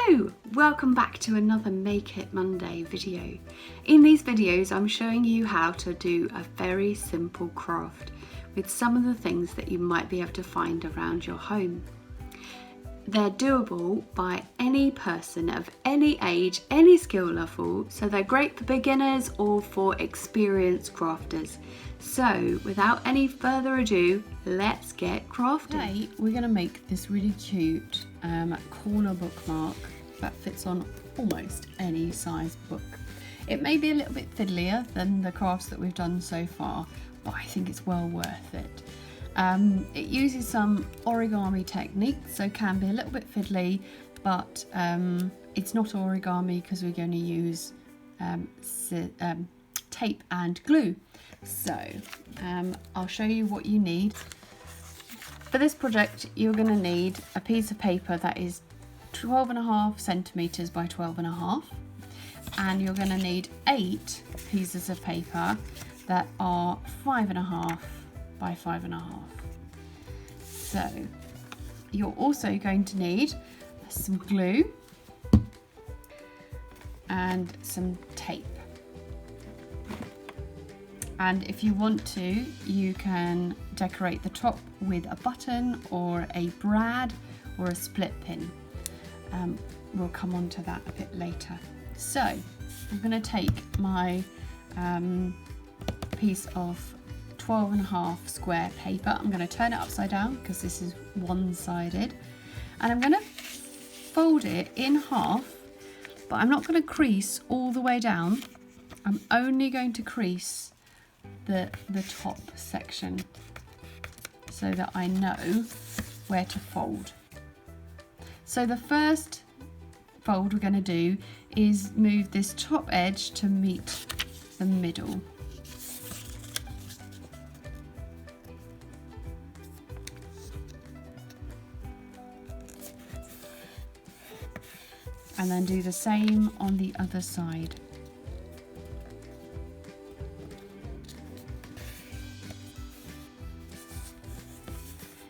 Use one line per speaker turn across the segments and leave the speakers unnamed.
Hello! Welcome back to another Make It Monday video. In these videos I'm showing you how to do a very simple craft with some of the things that you might be able to find around your home. They're doable by any person of any age, any skill level, so they're great for beginners or for experienced crafters. So without any further ado, let's get crafting.
Today we're going to make this really cute corner bookmark that fits on almost any size book. It may be a little bit fiddlier than the crafts that we've done so far, but I think it's well worth it. It uses some origami techniques, so can be a little bit fiddly, but it's not origami because we're going to use tape and glue. So I'll show you what you need. For this project you're going to need a piece of paper that is 12.5 centimeters by 12.5, and you're going to need 8 pieces of paper that are 5.5 by 5.5. So you're also going to need some glue and some tape. And if you want to, you can decorate the top with a button or a brad or a split pin. We'll come on to that a bit later. So I'm going to take my piece of 12.5 square paper. I'm going to turn it upside down because this is one-sided, and I'm going to fold it in half, but I'm not going to crease all the way down. I'm only going to crease the top section so that I know where to fold. So the first fold we're going to do is move this top edge to meet the middle. And then do the same on the other side.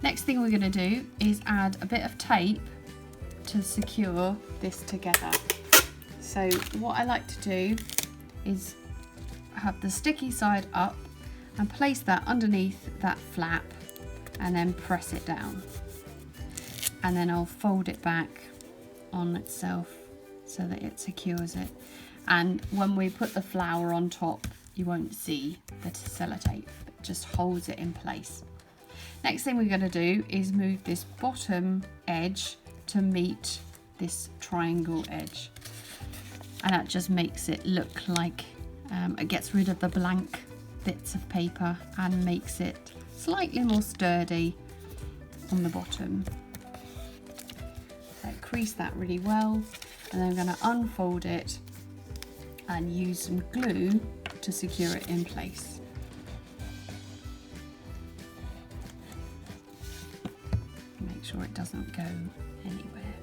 Next thing we're going to do is add a bit of tape to secure this together. So what I like to do is have the sticky side up and place that underneath that flap and then press it down. And then I'll fold it back on itself so that it secures it. And when we put the flower on top, you won't see the sellotape, it just holds it in place. Next thing we're going to do is move this bottom edge to meet this triangle edge, and that just makes it look like it gets rid of the blank bits of paper and makes it slightly more sturdy on the bottom. So crease that really well, and then I'm going to unfold it and use some glue to secure it in place. Make sure it doesn't go anywhere.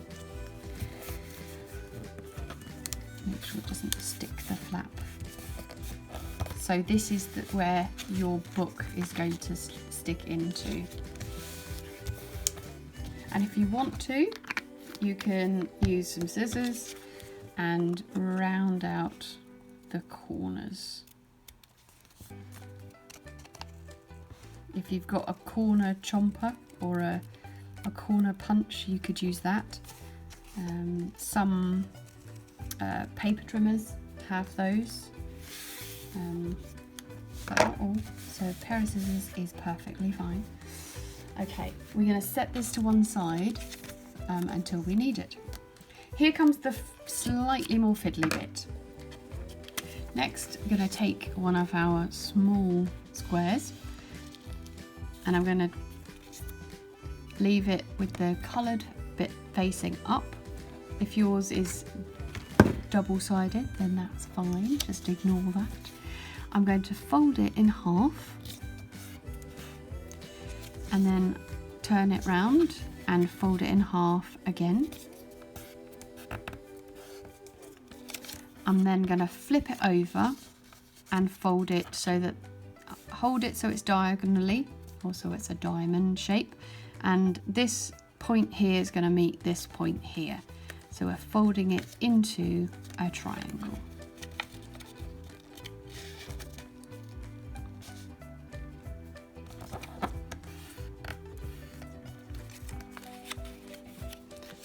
Make sure it doesn't stick the flap. So this is where your book is going to stick into. And if you want to, you can use some scissors and round out the corners. If you've got a corner chomper or a corner punch, you could use that. Some paper trimmers have those, but not all, so a pair of scissors is perfectly fine. Okay, we're going to set this to one side until we need it. Here comes the slightly more fiddly bit. Next, I'm going to take one of our small squares and I'm going to leave it with the coloured bit facing up. If yours is double-sided, then that's fine, just ignore that. I'm going to fold it in half and then turn it round and fold it in half again. I'm then going to flip it over and fold it so that, hold it so it's diagonally, or so it's a diamond shape, and this point here is going to meet this point here. So we're folding it into a triangle.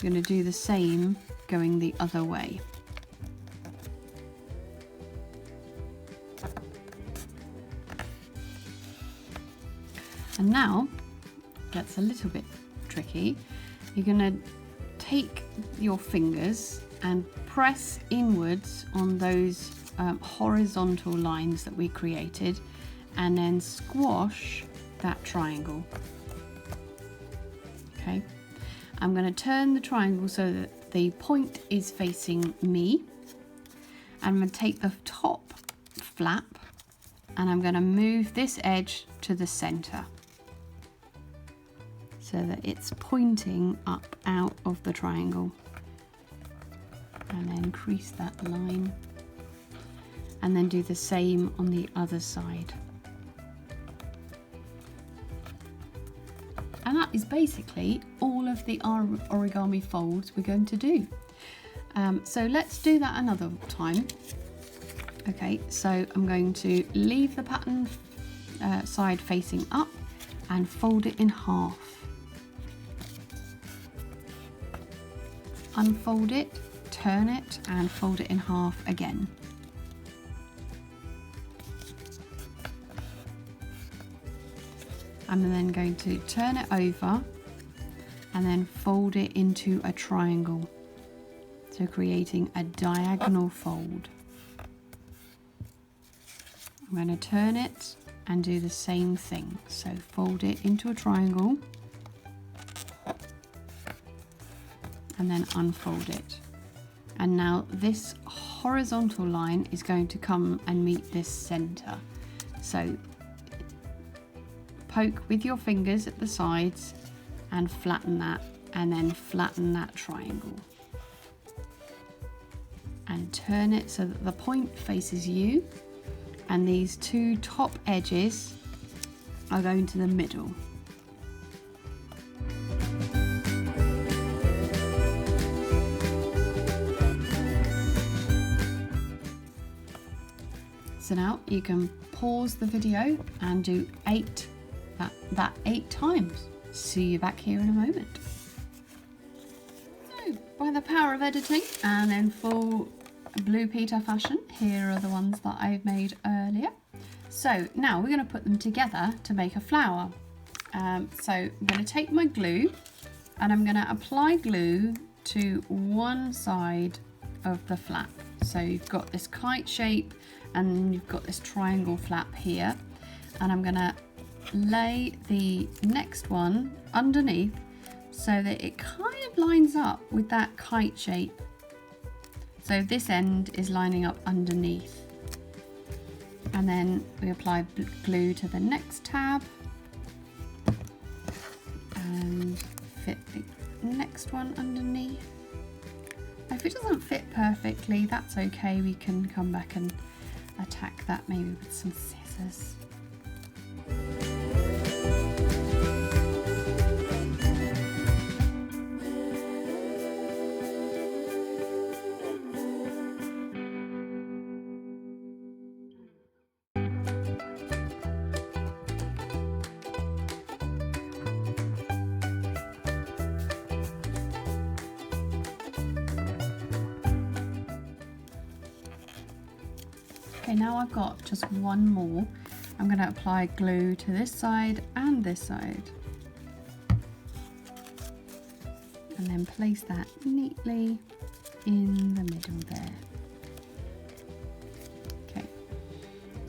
I'm going to do the same going the other way. And now, it gets a little bit tricky. You're going to take your fingers and press inwards on those horizontal lines that we created, and then squash that triangle. Okay. I'm going to turn the triangle so that the point is facing me. I'm going to take the top flap and I'm going to move this edge to the center so that it's pointing up out of the triangle. And then crease that line. And then do the same on the other side. And that is basically all of the origami folds we're going to do. So let's do that another time. Okay, so I'm going to leave the pattern side facing up and fold it in half. Unfold it, turn it, and fold it in half again. I'm then going to turn it over and then fold it into a triangle, so creating a diagonal fold. I'm going to turn it and do the same thing, so fold it into a triangle and then unfold it. And now this horizontal line is going to come and meet this center, so poke with your fingers at the sides and flatten that, and then flatten that triangle and turn it so that the point faces you and these two top edges are going to the middle. So now you can pause the video and do that 8 times. See you back here in a moment. So, by the power of editing and in full Blue Peter fashion, here are the ones that I've made earlier. So now we're going to put them together to make a flower. So I'm going to take my glue and I'm going to apply glue to one side of the flap. So you've got this kite shape and you've got this triangle flap here, and I'm going to lay the next one underneath so that it kind of lines up with that kite shape. So this end is lining up underneath, and then we apply glue to the next tab and fit the next one underneath. If it doesn't fit perfectly, that's okay, we can come back and attack that maybe with some scissors. Okay, now I've got just one more. I'm going to apply glue to this side and this side. And then place that neatly in the middle there. Okay,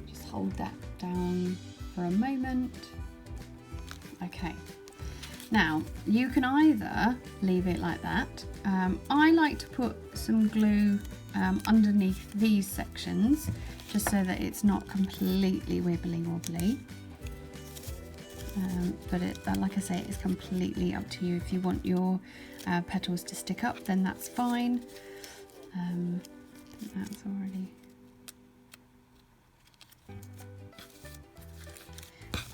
just hold that down for a moment. Okay, now you can either leave it like that. I like to put some glue underneath these sections, just so that it's not completely wibbly wobbly. But like I say, it's completely up to you. If you want your petals to stick up, then that's fine. I think that's already.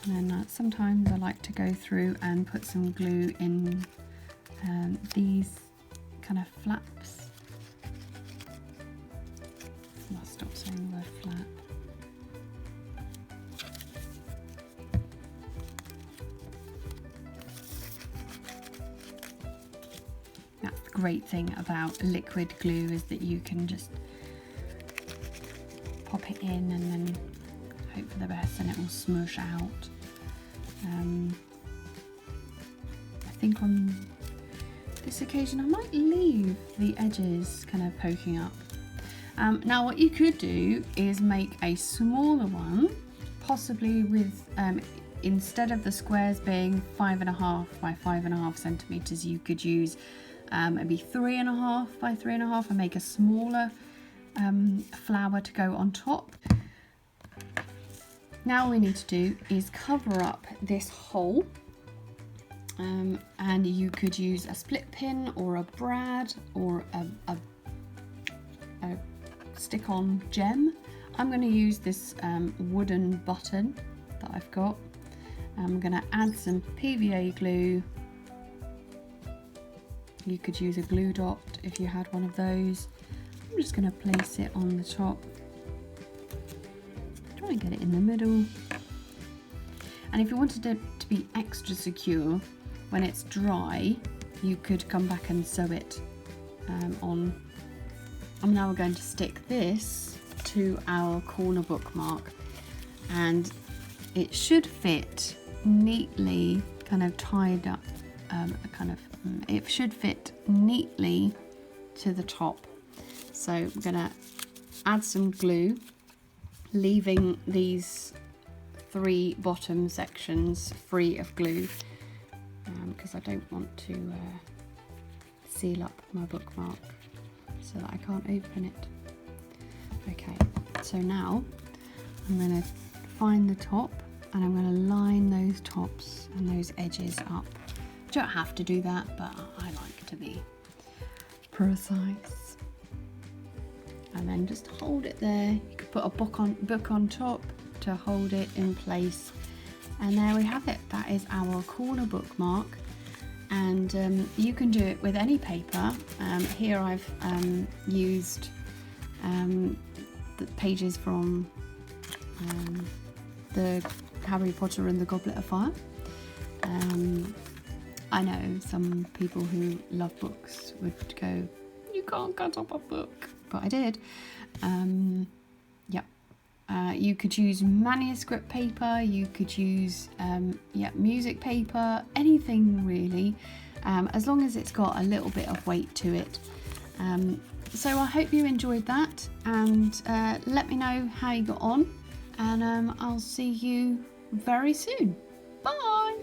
And then sometimes I like to go through and put some glue in these kind of flaps. great thing about liquid glue is that you can just pop it in and then hope for the best and it will smush out. I think on this occasion I might leave the edges kind of poking up. Now what you could do is make a smaller one, possibly with instead of the squares being 5.5 by 5.5 centimeters, you could use maybe 3.5 by 3.5 and make a smaller flower to go on top. Now all we need to do is cover up this hole, and you could use a split pin or a brad or a stick-on gem. I'm going to use this wooden button that I've got. I'm going to add some PVA glue. You could use a glue dot if you had one of those. I'm just going to place it on the top. Try and get it in the middle. And if you wanted it to be extra secure, when it's dry, you could come back and sew it on. And now we're going to stick this to our corner bookmark, and it should fit neatly, kind of tied up, it should fit neatly to the top. So we're going to add some glue, leaving these 3 bottom sections free of glue, because I don't want to seal up my bookmark so that I can't open it. Okay, so now I'm going to find the top and I'm going to line those tops and those edges up. You don't have to do that, but I like to be precise. And then just hold it there. You could put a book on top to hold it in place. And there we have it. That is our corner bookmark. And you can do it with any paper. Here I've used the pages from the Harry Potter and the Goblet of Fire. I know some people who love books would go, you can't cut up a book, but I did. You could use manuscript paper, you could use music paper, anything really, as long as it's got a little bit of weight to it. So I hope you enjoyed that, and let me know how you got on, and I'll see you very soon. Bye!